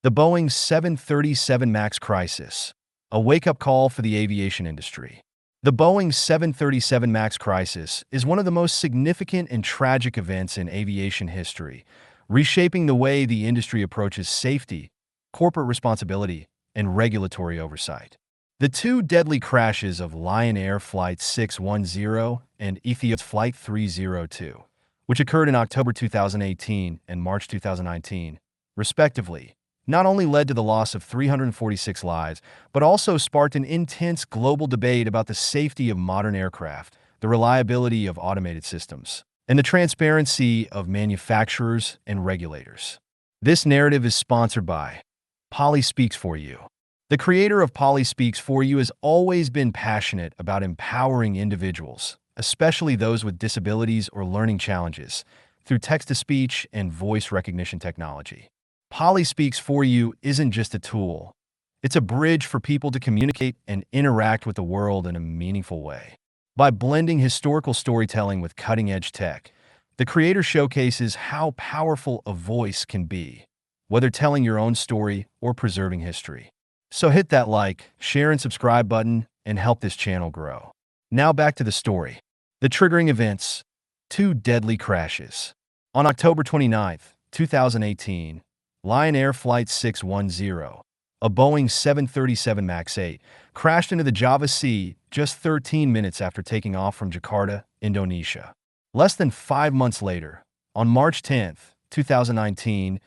The Boeing 737 MAX crisis, a wake-up call for the aviation industry. The Boeing 737 MAX crisis is one of the most significant and tragic events in aviation history, reshaping the way the industry approaches safety, corporate responsibility, and regulatory oversight. The two deadly crashes of Lion Air Flight 610 and Ethiopian Flight 302, which occurred in October 2018 and March 2019, respectively, not only led to the loss of 346 lives, but also sparked an intense global debate about the safety of modern aircraft, the reliability of automated systems, and the transparency of manufacturers and regulators. This narrative is sponsored by Poly Speaks For You. The creator of Poly Speaks For You has always been passionate about empowering individuals, especially those with disabilities or learning challenges, through text-to-speech and voice recognition technology. Poly Speaks For You isn't just a tool. It's a bridge for people to communicate and interact with the world in a meaningful way. By blending historical storytelling with cutting-edge tech, the creator showcases how powerful a voice can be, whether telling your own story or preserving history. So hit that like, share, and subscribe button and help this channel grow. Now back to the story. The triggering events: two deadly crashes. On October 29, 2018, Lion Air Flight 610, a Boeing 737 MAX 8, crashed into the Java Sea just 13 minutes after taking off from Jakarta, Indonesia. Less than 5 months later, on March 10, 2019,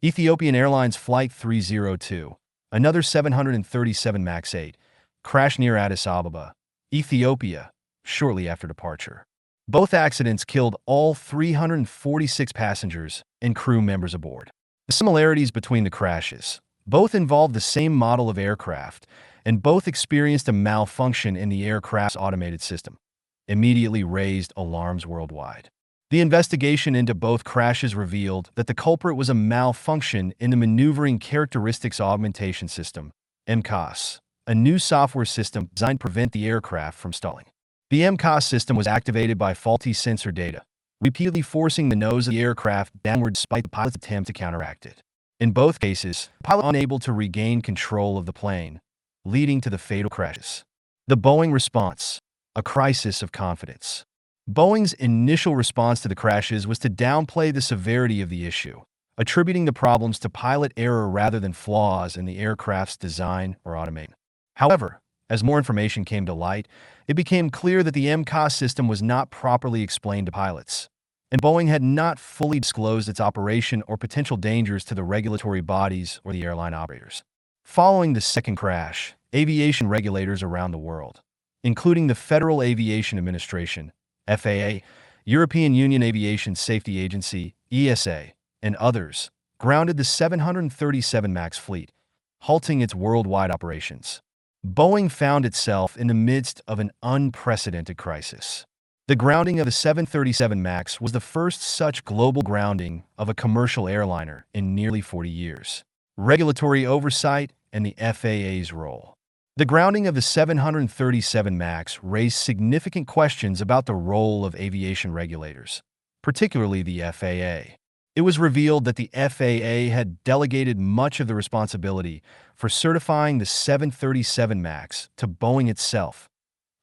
Ethiopian Airlines Flight 302, another 737 MAX 8, crashed near Addis Ababa, Ethiopia, shortly after departure. Both accidents killed all 346 passengers and crew members aboard. The similarities between the crashes: both involved the same model of aircraft, and both experienced a malfunction in the aircraft's automated system, immediately raised alarms worldwide. The investigation into both crashes revealed that the culprit was a malfunction in the Maneuvering Characteristics Augmentation System, MCAS, a new software system designed to prevent the aircraft from stalling. The MCAS system was activated by faulty sensor data, repeatedly forcing the nose of the aircraft downward despite the pilot's attempt to counteract it. In both cases, the pilot was unable to regain control of the plane, leading to the fatal crashes. The Boeing response: a crisis of confidence. Boeing's initial response to the crashes was to downplay the severity of the issue, attributing the problems to pilot error rather than flaws in the aircraft's design or automation. However, as more information came to light, it became clear that the MCAS system was not properly explained to pilots, and Boeing had not fully disclosed its operation or potential dangers to the regulatory bodies or the airline operators. Following the second crash, aviation regulators around the world, including the Federal Aviation Administration, FAA, European Union Aviation Safety Agency, ESA, and others, grounded the 737 MAX fleet, halting its worldwide operations. Boeing found itself in the midst of an unprecedented crisis. The grounding of the 737 MAX was the first such global grounding of a commercial airliner in nearly 40 years. Regulatory oversight and the FAA's role. The grounding of the 737 MAX raised significant questions about the role of aviation regulators, particularly the FAA. It was revealed that the FAA had delegated much of the responsibility for certifying the 737 MAX to Boeing itself,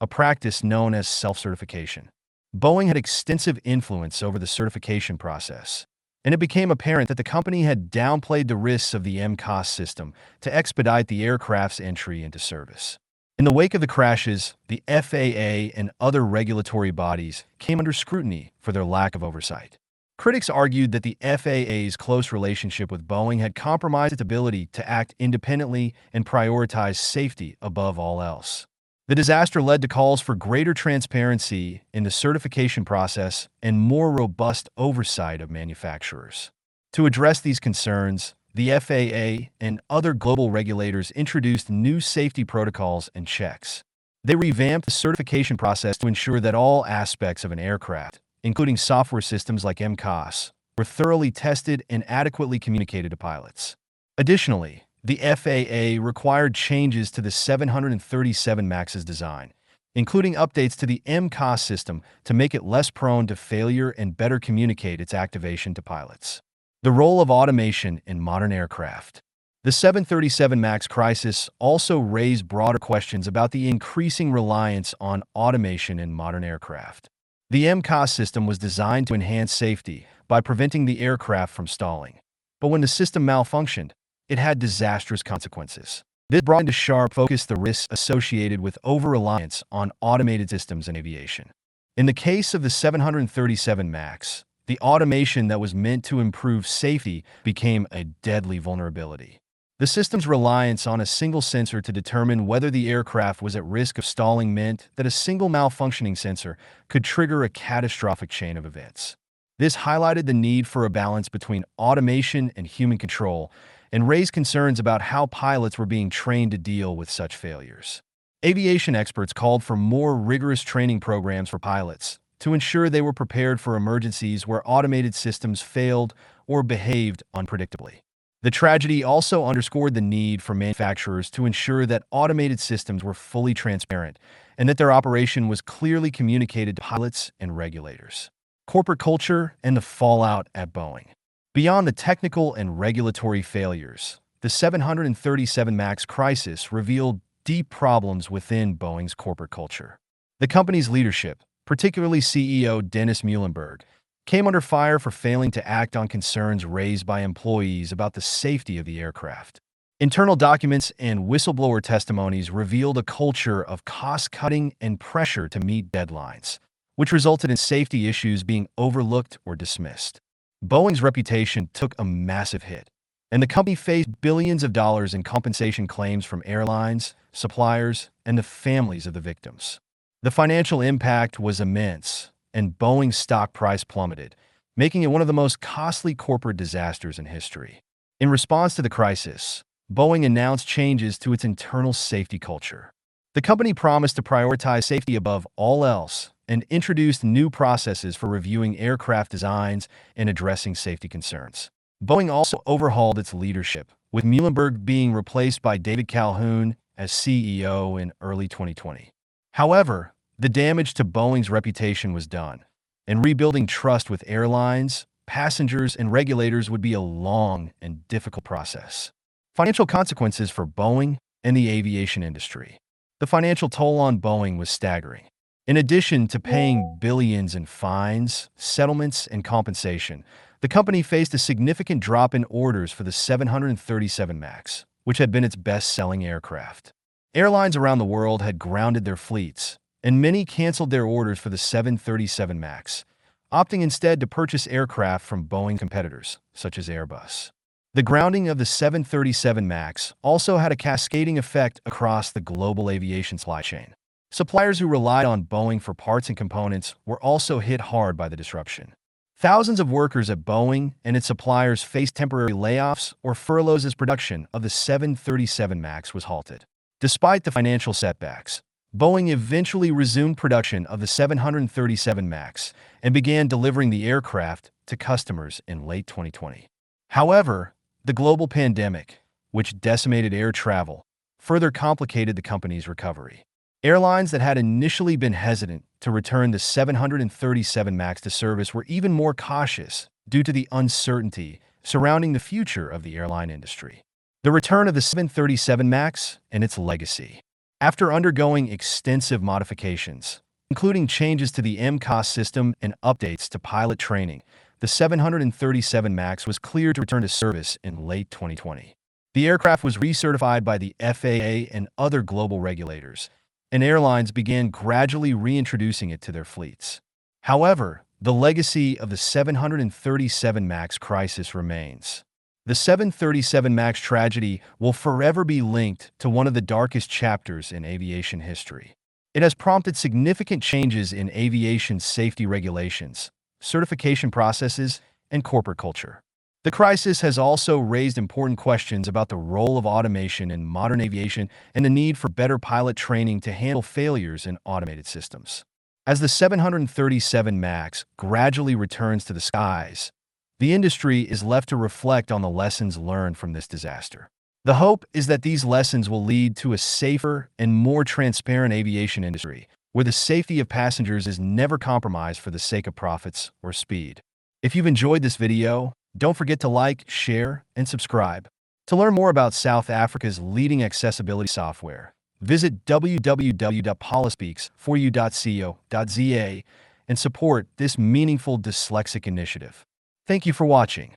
a practice known as self-certification. Boeing had extensive influence over the certification process, and it became apparent that the company had downplayed the risks of the MCAS system to expedite the aircraft's entry into service. In the wake of the crashes, the FAA and other regulatory bodies came under scrutiny for their lack of oversight. Critics argued that the FAA's close relationship with Boeing had compromised its ability to act independently and prioritize safety above all else. The disaster led to calls for greater transparency in the certification process and more robust oversight of manufacturers. To address these concerns, the FAA and other global regulators introduced new safety protocols and checks. They revamped the certification process to ensure that all aspects of an aircraft, including software systems like MCAS, were thoroughly tested and adequately communicated to pilots. Additionally, the FAA required changes to the 737 MAX's design, including updates to the MCAS system to make it less prone to failure and better communicate its activation to pilots. The role of automation in modern aircraft. The 737 MAX crisis also raised broader questions about the increasing reliance on automation in modern aircraft. The MCOS system was designed to enhance safety by preventing the aircraft from stalling. But when the system malfunctioned, it had disastrous consequences. This brought into sharp focus the risks associated with over-reliance on automated systems in aviation. In the case of the 737 MAX, the automation that was meant to improve safety became a deadly vulnerability. The system's reliance on a single sensor to determine whether the aircraft was at risk of stalling meant that a single malfunctioning sensor could trigger a catastrophic chain of events. This highlighted the need for a balance between automation and human control and raised concerns about how pilots were being trained to deal with such failures. Aviation experts called for more rigorous training programs for pilots to ensure they were prepared for emergencies where automated systems failed or behaved unpredictably. The tragedy also underscored the need for manufacturers to ensure that automated systems were fully transparent and that their operation was clearly communicated to pilots and regulators. Corporate culture and the fallout at Boeing. Beyond the technical and regulatory failures, the 737 MAX crisis revealed deep problems within Boeing's corporate culture. The company's leadership, particularly CEO Dennis Muhlenberg, came under fire for failing to act on concerns raised by employees about the safety of the aircraft. Internal documents and whistleblower testimonies revealed a culture of cost-cutting and pressure to meet deadlines, which resulted in safety issues being overlooked or dismissed. Boeing's reputation took a massive hit, and the company faced billions of dollars in compensation claims from airlines, suppliers, and the families of the victims. The financial impact was immense, and Boeing's stock price plummeted, making it one of the most costly corporate disasters in history. In response to the crisis, Boeing announced changes to its internal safety culture. The company promised to prioritize safety above all else and introduced new processes for reviewing aircraft designs and addressing safety concerns. Boeing also overhauled its leadership, with Muhlenberg being replaced by David Calhoun as CEO in early 2020. However, the damage to Boeing's reputation was done, and rebuilding trust with airlines, passengers, and regulators would be a long and difficult process. Financial consequences for Boeing and the aviation industry. The financial toll on Boeing was staggering. In addition to paying billions in fines, settlements, and compensation, the company faced a significant drop in orders for the 737 MAX, which had been its best-selling aircraft. Airlines around the world had grounded their fleets, and many canceled their orders for the 737 MAX, opting instead to purchase aircraft from Boeing competitors, such as Airbus. The grounding of the 737 MAX also had a cascading effect across the global aviation supply chain. Suppliers who relied on Boeing for parts and components were also hit hard by the disruption. Thousands of workers at Boeing and its suppliers faced temporary layoffs or furloughs as production of the 737 MAX was halted. Despite the financial setbacks, Boeing eventually resumed production of the 737 MAX and began delivering the aircraft to customers in late 2020. However, the global pandemic, which decimated air travel, further complicated the company's recovery. Airlines that had initially been hesitant to return the 737 MAX to service were even more cautious due to the uncertainty surrounding the future of the airline industry. The return of the 737 MAX and its legacy. After undergoing extensive modifications, including changes to the MCOS system and updates to pilot training, the 737 MAX was cleared to return to service in late 2020. The aircraft was recertified by the FAA and other global regulators, and airlines began gradually reintroducing it to their fleets. However, the legacy of the 737 MAX crisis remains. The 737 MAX tragedy will forever be linked to one of the darkest chapters in aviation history. It has prompted significant changes in aviation safety regulations, certification processes, and corporate culture. The crisis has also raised important questions about the role of automation in modern aviation and the need for better pilot training to handle failures in automated systems. As the 737 MAX gradually returns to the skies, the industry is left to reflect on the lessons learned from this disaster. The hope is that these lessons will lead to a safer and more transparent aviation industry, where the safety of passengers is never compromised for the sake of profits or speed. If you've enjoyed this video, don't forget to like, share, and subscribe. To learn more about South Africa's leading accessibility software, visit www.polispeaks4u.co.za and support this meaningful dyslexic initiative. Thank you for watching.